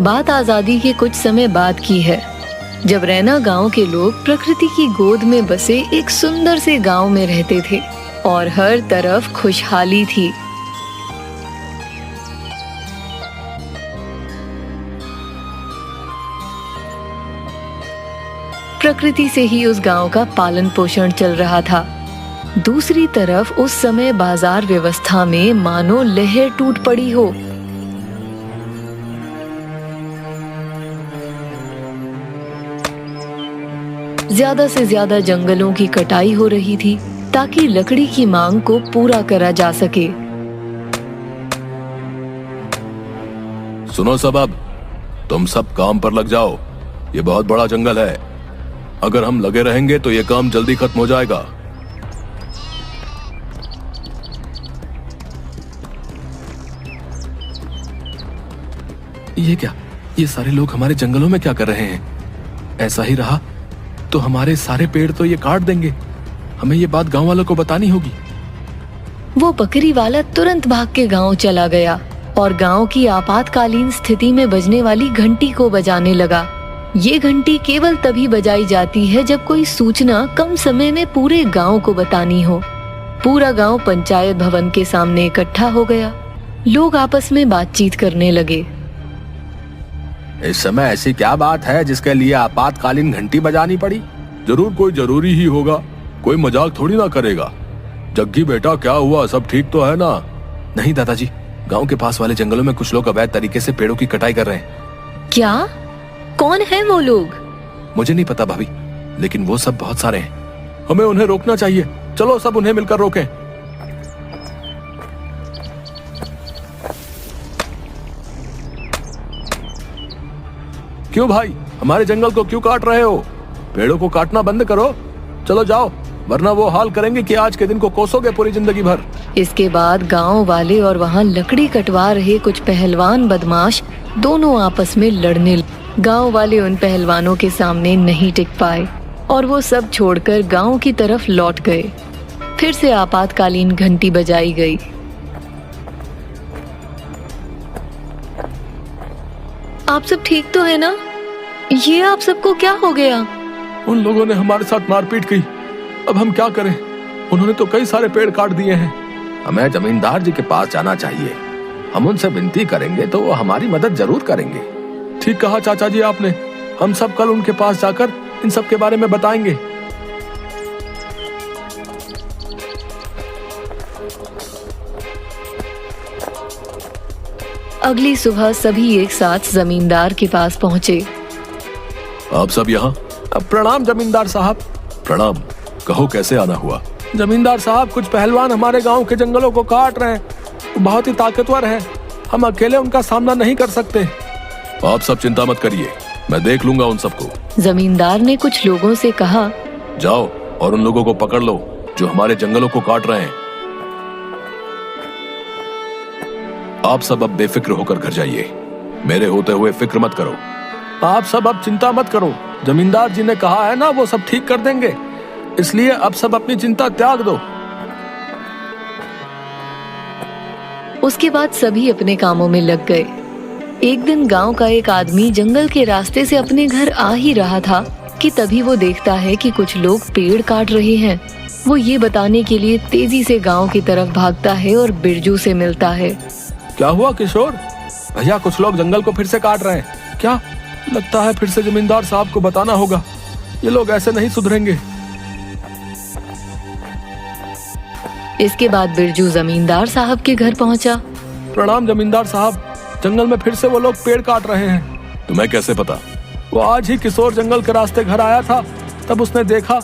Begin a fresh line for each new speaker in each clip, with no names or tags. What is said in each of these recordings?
बात आजादी के कुछ समय बाद की है, जब रैना गांव के लोग प्रकृति की गोद में बसे एक सुंदर से गांव में रहते थे और हर तरफ खुशहाली थी। प्रकृति से ही उस गांव का पालन पोषण चल रहा था। दूसरी तरफ उस समय बाजार व्यवस्था में मानो लहर टूट पड़ी हो। ज्यादा से ज्यादा जंगलों की कटाई हो रही थी ताकि लकड़ी की मांग को पूरा करा जा सके।
सुनो सब, अब तुम सब काम पर लग जाओ। ये बहुत बड़ा जंगल है, अगर हम लगे रहेंगे तो ये काम जल्दी खत्म हो जाएगा।
ये क्या? ये सारे लोग हमारे जंगलों में क्या कर रहे हैं? ऐसा ही रहा तो हमारे सारे पेड़ तो ये काट देंगे। हमें ये बात गांव वालों को बतानी होगी।
वो बकरी वाला तुरंत भाग के गांव चला गया और गांव की आपातकालीन स्थिति में बजने वाली घंटी को बजाने लगा। ये घंटी केवल तभी बजाई जाती है जब कोई सूचना कम समय में पूरे गांव को बतानी हो। पूरा गांव पंचायत भवन के सामने इकट्ठा हो गया। लोग आपस में बातचीत करने लगे।
इस समय ऐसी क्या बात है जिसके लिए आपातकालीन घंटी बजानी पड़ी?
जरूर कोई जरूरी ही होगा, कोई मजाक थोड़ी ना करेगा। जग्गी बेटा, क्या हुआ? सब ठीक तो है ना?
नहीं दादाजी, गांव के पास वाले जंगलों में कुछ लोग अवैध तरीके से पेड़ों की कटाई कर रहे हैं।
क्या? कौन है वो लोग?
मुझे नहीं पता भाभी, लेकिन वो सब बहुत सारे हैं।
हमें उन्हें रोकना चाहिए। चलो सब उन्हें मिलकर रोकें। क्यों भाई, हमारे जंगल को क्यों काट रहे हो? पेड़ों को काटना बंद करो। चलो जाओ, वरना वो हाल करेंगे कि आज के दिन को कोसोगे पूरी जिंदगी भर।
इसके बाद गांव वाले और वहां लकड़ी कटवा रहे कुछ पहलवान बदमाश दोनों आपस में लड़ने लगे। गांव वाले उन पहलवानों के सामने नहीं टिक पाए और वो सब छोड़कर गांव की तरफ लौट गए। फिर से आपातकालीन घंटी बजाई गई। आप सब ठीक तो है ना? ये आप सबको क्या हो गया?
उन लोगों ने हमारे साथ मारपीट की। अब हम क्या करें? उन्होंने तो कई सारे पेड़ काट दिए हैं।
हमें जमींदार जी के पास जाना चाहिए। हम उनसे विनती करेंगे तो वो हमारी मदद जरूर करेंगे।
ठीक कहा चाचा जी आपने। हम सब कल उनके पास जाकर इन सब के बारे में बताएंगे।
अगली सुबह सभी एक साथ जमींदार के पास पहुंचे।
आप सब यहाँ?
प्रणाम जमींदार साहब।
प्रणाम। कहो कैसे आना हुआ?
जमींदार साहब, कुछ पहलवान हमारे गांव के जंगलों को काट रहे हैं। वो बहुत ही ताकतवर हैं। हम अकेले उनका सामना नहीं कर सकते।
आप सब चिंता मत करिए, मैं देख लूंगा उन सबको।
जमींदार ने कुछ लोगों से कहा,
जाओ और उन लोगों को पकड़ लो जो हमारे जंगलों को काट रहे हैं। आप सब अब बेफिक्र होकर घर जाइए। मेरे होते हुए फिक्र मत करो।
आप सब अब चिंता मत करो। जमींदार जी ने कहा है ना, वो सब ठीक कर देंगे। इसलिए अब सब अपनी चिंता त्याग दो।
उसके बाद सभी अपने कामों में लग गए। एक दिन गांव का एक आदमी जंगल के रास्ते से अपने घर आ ही रहा था कि तभी वो देखता है कि कुछ लोग पेड़ काट रहे हैं। वो ये बताने के लिए तेजी से गांव की तरफ भागता है और बिरजू से मिलता है।
क्या हुआ किशोर? भैया, कुछ लोग जंगल को फिर से काट रहे हैं। क्या?
लगता है फिर से जमींदार साहब को बताना होगा। ये लोग ऐसे नहीं सुधरेंगे।
इसके बाद बिरजू जमींदार साहब के घर पहुंचा।
प्रणाम जमींदार साहब, जंगल में फिर से वो लोग पेड़ काट रहे हैं।
तुम्हें कैसे पता?
वो आज ही किशोर जंगल के रास्ते घर आया था, तब उसने देखा।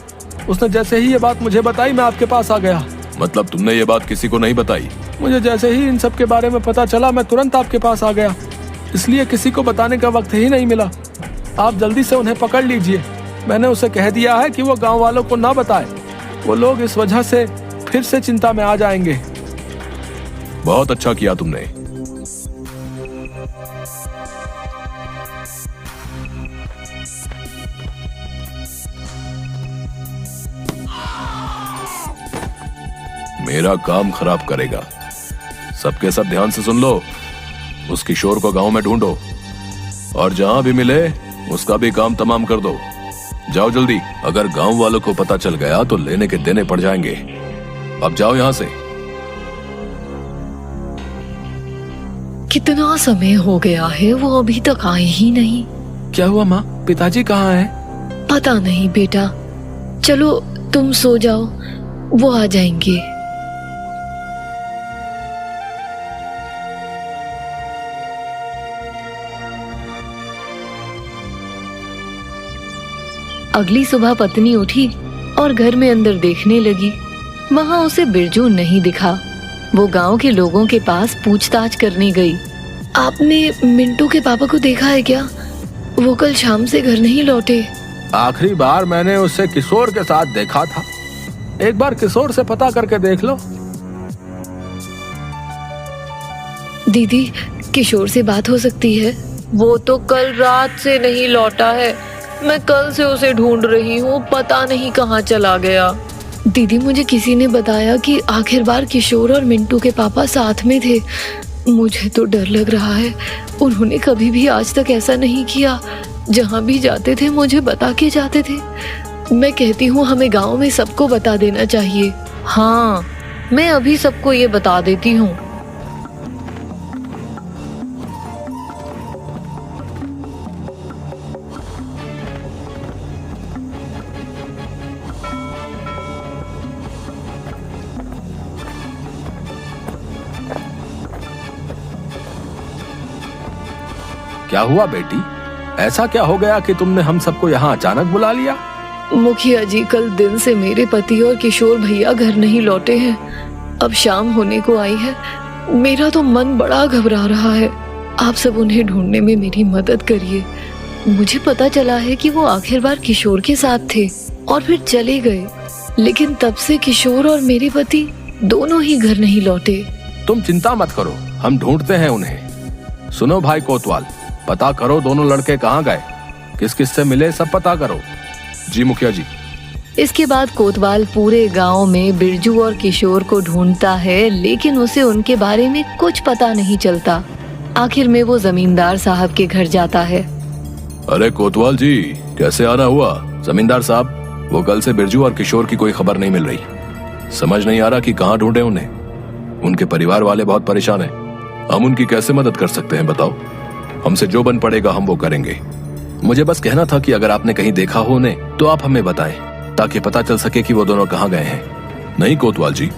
उसने जैसे ही ये बात मुझे बताई, मैं आपके पास आ गया।
मतलब तुमने ये बात किसी को नहीं बताई?
मुझे जैसे ही इन सब के बारे में पता चला, मैं तुरंत आपके पास आ गया। इसलिए किसी को बताने का वक्त ही नहीं मिला। आप जल्दी से उन्हें पकड़ लीजिए। मैंने उसे कह दिया है कि वो गांव वालों को ना बताए। वो लोग इस वजह से फिर से चिंता में आ जाएंगे।
बहुत अच्छा किया तुमने। मेरा काम खराब करेगा। सबके सब ध्यान से सुन लो। उस किशोर को गांव में ढूंढो। और जहाँ भी मिले उसका भी काम तमाम कर दो। जाओ जल्दी, अगर गांव वालों को पता चल गया तो लेने के देने पड़ जाएंगे। अब जाओ यहाँ से।
कितना समय हो गया है, वो अभी तक आए ही नहीं।
क्या हुआ माँ, पिताजी कहाँ हैं?
पता नहीं बेटा, चलो तुम सो जाओ, वो आ जाएंगे। अगली सुबह पत्नी उठी और घर में अंदर देखने लगी। वहां उसे बिरजू नहीं दिखा। वो गांव के लोगों के पास पूछताछ करने गई। आपने मिंटू के पापा को देखा है क्या? वो कल शाम से घर नहीं लौटे।
आखिरी बार मैंने उसे किशोर के साथ देखा था। एक बार किशोर से पता करके देख लो।
दीदी, किशोर से बात हो सकती है? वो तो कल रात से नहीं लौटा है। मैं कल से उसे ढूंढ रही हूँ, पता नहीं कहाँ चला गया। दीदी, मुझे किसी ने बताया कि आखिर बार किशोर और मिंटू के पापा साथ में थे। मुझे तो डर लग रहा है। उन्होंने कभी भी आज तक ऐसा नहीं किया। जहाँ भी जाते थे मुझे बता के जाते थे। मैं कहती हूँ हमें गांव में सबको बता देना चाहिए। हाँ, मैं अभी सबको ये बता देती हूँ।
क्या हुआ बेटी, ऐसा क्या हो गया कि तुमने हम सबको यहाँ अचानक बुला लिया?
मुखिया जी, कल दिन से मेरे पति और किशोर भैया घर नहीं लौटे हैं। अब शाम होने को आई है। मेरा तो मन बड़ा घबरा रहा है। आप सब उन्हें ढूंढने में मेरी मदद करिए। मुझे पता चला है कि वो आखिर बार किशोर के साथ थे और फिर चले गए, लेकिन तब से किशोर और मेरे पति दोनों ही घर नहीं लौटे।
तुम चिंता मत करो, हम ढूंढते हैं उन्हें। सुनो भाई कोतवाल, पता करो दोनों लड़के कहाँ गए, किस किस से मिले, सब पता करो।
जी मुखिया जी।
इसके बाद कोतवाल पूरे गांव में बिरजू और किशोर को ढूंढता है, लेकिन उसे उनके बारे में कुछ पता नहीं चलता। आखिर में वो जमींदार साहब के घर जाता है।
अरे कोतवाल जी, कैसे आना हुआ? जमींदार साहब, वो कल से बिरजू और किशोर की कोई खबर नहीं मिल रही। समझ नहीं आ रहा कि कहाँ ढूंढे उन्हें। उनके परिवार वाले बहुत परेशान हैं। हम उनकी कैसे मदद कर सकते हैं बताओ? हमसे जो बन पड़ेगा हम वो करेंगे। मुझे बस कहना था कि अगर आपने कहीं देखा हो उन्हें तो आप हमें बताएं, ताकि पता चल सके कि वो दोनों कहाँ गए हैं।
नहीं कोतवाल जी,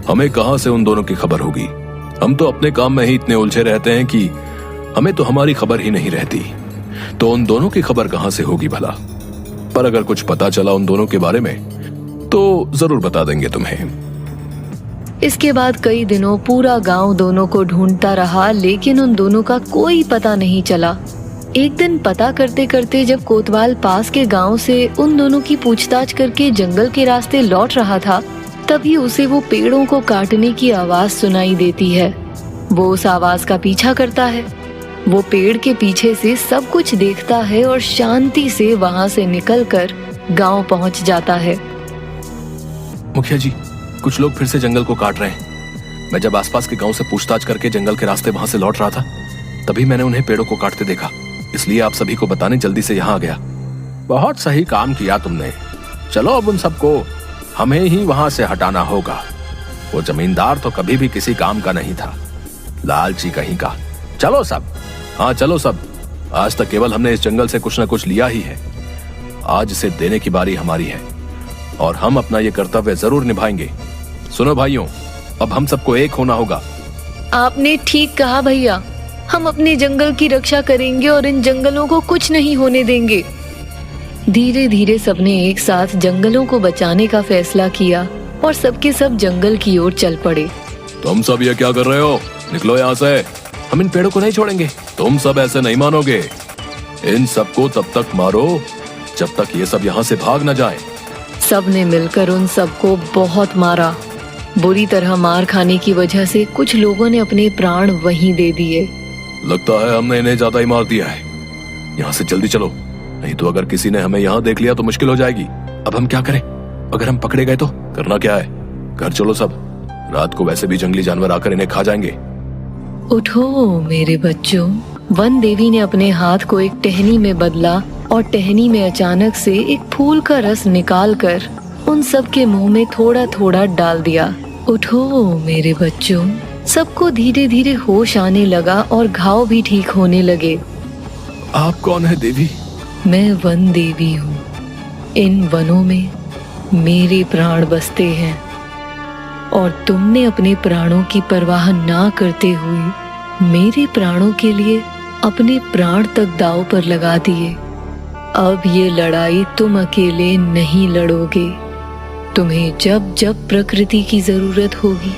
हमें कहाँ से उन दोनों की खबर होगी। हम तो अपने काम में ही इतने उलझे रहते हैं कि हमें तो हमारी खबर ही नहीं रहती। तो उन दोनों की खबर कहाँ से होगी भला? पर अगर कुछ पता चला उन दोनों के बारे में तो जरूर बता देंगे तुम्हें।
इसके बाद कई दिनों पूरा गांव दोनों को ढूंढता रहा, लेकिन उन दोनों का कोई पता नहीं चला। एक दिन पता करते करते जब कोतवाल पास के गांव से उन दोनों की पूछताछ करके जंगल के रास्ते लौट रहा था, तभी उसे वो पेड़ों को काटने की आवाज सुनाई देती है। वो उस आवाज का पीछा करता है। वो पेड़ के पीछे से सब कुछ देखता है और शांति से वहां से निकलकर गांव पहुंच जाता है।
मुखिया जी, कुछ लोग फिर से जंगल को काट रहे हैं। मैं जब आसपास के गांव से पूछताछ करके जंगल के रास्ते वहां से लौट रहा था, तभी मैंने उन्हें पेड़ों को काटते देखा। इसलिए आप सभी को बताने जल्दी से यहाँ आ गया। बहुत सही काम किया तुमने। चलो अब उन सबको हमें ही वहां से हटाना होगा। वो जमींदार तो कभी भी किसी काम का नहीं था, लालची कहीं का। चलो सब, हाँ चलो सब। आज तक केवल हमने इस जंगल से कुछ न कुछ लिया ही है। आज इसे देने की बारी हमारी है और हम अपना ये कर्तव्य जरूर निभाएंगे। सुनो भाइयों, अब हम सबको एक होना होगा।
आपने ठीक कहा भैया, हम अपने जंगल की रक्षा करेंगे और इन जंगलों को कुछ नहीं होने देंगे। धीरे धीरे सबने एक साथ जंगलों को बचाने का फैसला किया और सबके सब जंगल की ओर चल पड़े।
तुम सब ये क्या कर रहे हो? निकलो यहाँ से। हम इन पेड़ों को नहीं छोड़ेंगे। तुम सब ऐसे नहीं मानोगे। इन सबको तब तक मारो जब तक ये सब यहाँ से भाग न जाए।
सबने मिलकर उन सबको बहुत मारा। बुरी तरह मार खाने की वजह से कुछ लोगों ने अपने प्राण वहीं दे दिए।
लगता है हमने इन्हें ज्यादा ही मार दिया है। यहाँ से जल्दी चलो, नहीं तो अगर किसी ने हमें यहाँ देख लिया तो मुश्किल हो जाएगी। अब हम क्या करें? अगर हम पकड़े गए तो करना क्या है? घर चलो सब, रात को वैसे भी जंगली जानवर आकर इन्हें खा जाएंगे।
उठो मेरे बच्चों, वन देवी ने अपने हाथ को एक टहनी में बदला और टहनी में अचानक से एक फूल का रस निकालकर उन सब के मुंह में थोड़ा थोड़ा डाल दिया। उठो मेरे बच्चों। सबको धीरे धीरे होश आने लगा और घाव भी ठीक होने लगे।
आप कौन है देवी?
मैं वन देवी हूँ। इन वनों में मेरे प्राण बसते हैं और तुमने अपने प्राणों की परवाह ना करते हुए मेरे प्राणों के लिए अपने प्राण तक दांव पर लगा दिए। अब ये लड़ाई तुम अकेले नहीं लड़ोगे। तुम्हें जब जब प्रकृति की जरूरत होगी,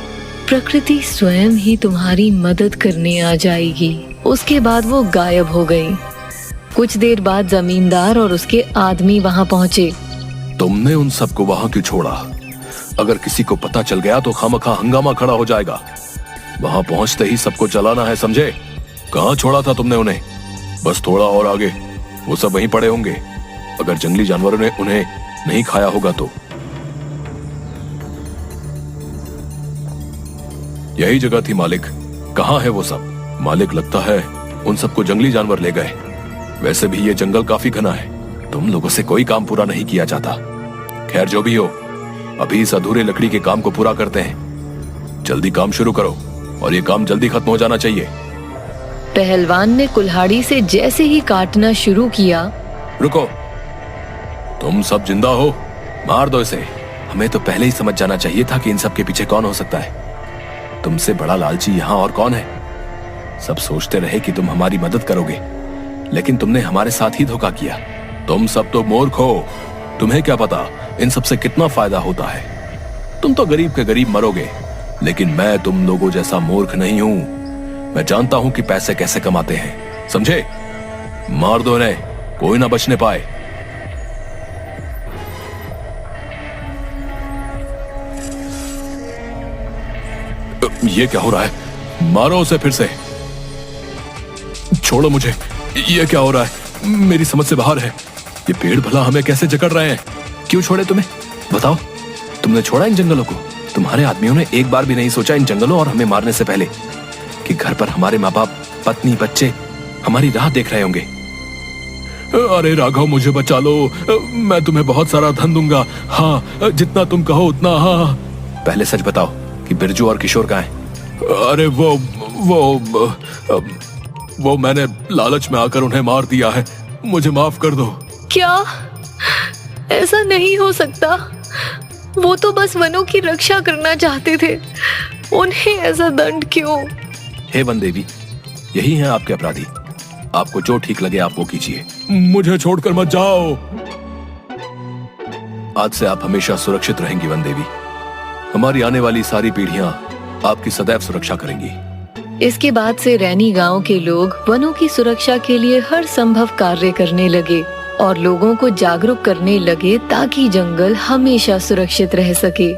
प्रकृति स्वयं ही तुम्हारी मदद करने आ जाएगी। उसके बाद वो गायब हो गई। कुछ देर बाद जमींदार और उसके आदमी वहां पहुंचे।
तुमने उन सबको वहां क्यों छोड़ा? अगर किसी को पता चल गया तो खामखा हंगामा खड़ा हो जाएगा। वहां पहुंचते ही सबको चलाना है, समझे? कहाँ छोड़ा था तुमने उन्हें? बस थोड़ा और आगे, वो सब वहीं पड़े होंगे। अगर जंगली जानवरों ने उन्हें नहीं खाया होगा तो। यही जगह थी मालिक। कहाँ है वो सब? मालिक, लगता है उन सबको जंगली जानवर ले गए। वैसे भी ये जंगल काफी घना है, तुम लोगों से कोई काम पूरा नहीं किया जाता। खैर जो भी हो, अभी इस अधूरे लकड़ी के काम को पूरा करते हैं। जल्दी काम शुरू करो और ये काम जल्दी खत्म हो जाना चाहिए।
पहलवान ने कुल्हाड़ी से जैसे ही काटना शुरू किया।
रुको, तुम सब जिंदा हो? मार दो इसे। हमें तो पहले ही समझ जाना चाहिए था कि इन सब के पीछे कौन हो सकता है। तुमसे बड़ा लालची यहाँ और कौन है? सब सोचते रहे कि तुम हमारी मदद करोगे, लेकिन तुमने हमारे साथ ही धोखा किया। तुम सब तो मूर्ख हो। तुम्हें क्या पता इन सब से कितना फायदा होता है। तुम तो गरीब के गरीब मरोगे, लेकिन मैं तुम लोगों जैसा मूर्ख नहीं हूं। मैं जानता हूं कि पैसे कैसे कमाते हैं, समझे? मार दो इन्हें, कोई ना बचने पाए। ये क्या हो रहा है? मारो उसे फिर से। छोड़ो मुझे। ये क्या हो रहा है? मेरी समझ से बाहर है। ये पेड़ भला हमें कैसे जकड़ रहे हैं? क्यों छोड़े तुम्हें? बताओ, तुमने छोड़ा इन जंगलों को? तुम्हारे आदमियों ने एक बार भी नहीं सोचा इन जंगलों और हमें मारने से पहले कि घर पर हमारे माँ बाप, पत्नी, बच्चे हमारी राह देख रहे होंगे। अरे राघव, मुझे बचा लो। मैं तुम्हें बहुत सारा धन दूंगा। हाँ, जितना तुम कहो उतना। हाँ, पहले सच बताओ कि बिरजू और किशोर कहाँ हैं? अरे वो मैंने लालच में आकर उन्हें मार दिया है। मुझे माफ कर दो।
क्या? ऐसा नहीं हो सकता। वो तो बस वनों की रक्षा करना चाहते थे। उन्हें ऐसा दंड क्यों?
हे वन देवी, यही हैं आपके अपराधी। आपको जो ठीक लगे आप वो कीजिए। मुझे छोड़कर मत जाओ। आज से आप हमेशा सुरक्षित रहेंगी वन देवी। हमारी आने वाली सारी पीढ़ियां आपकी सदैव सुरक्षा करेंगी।
इसके बाद से रैनी गांव के लोग वनों की सुरक्षा के लिए हर संभव कार्य करने लगे और लोगों को जागरूक करने लगे ताकि जंगल हमेशा सुरक्षित रह सके।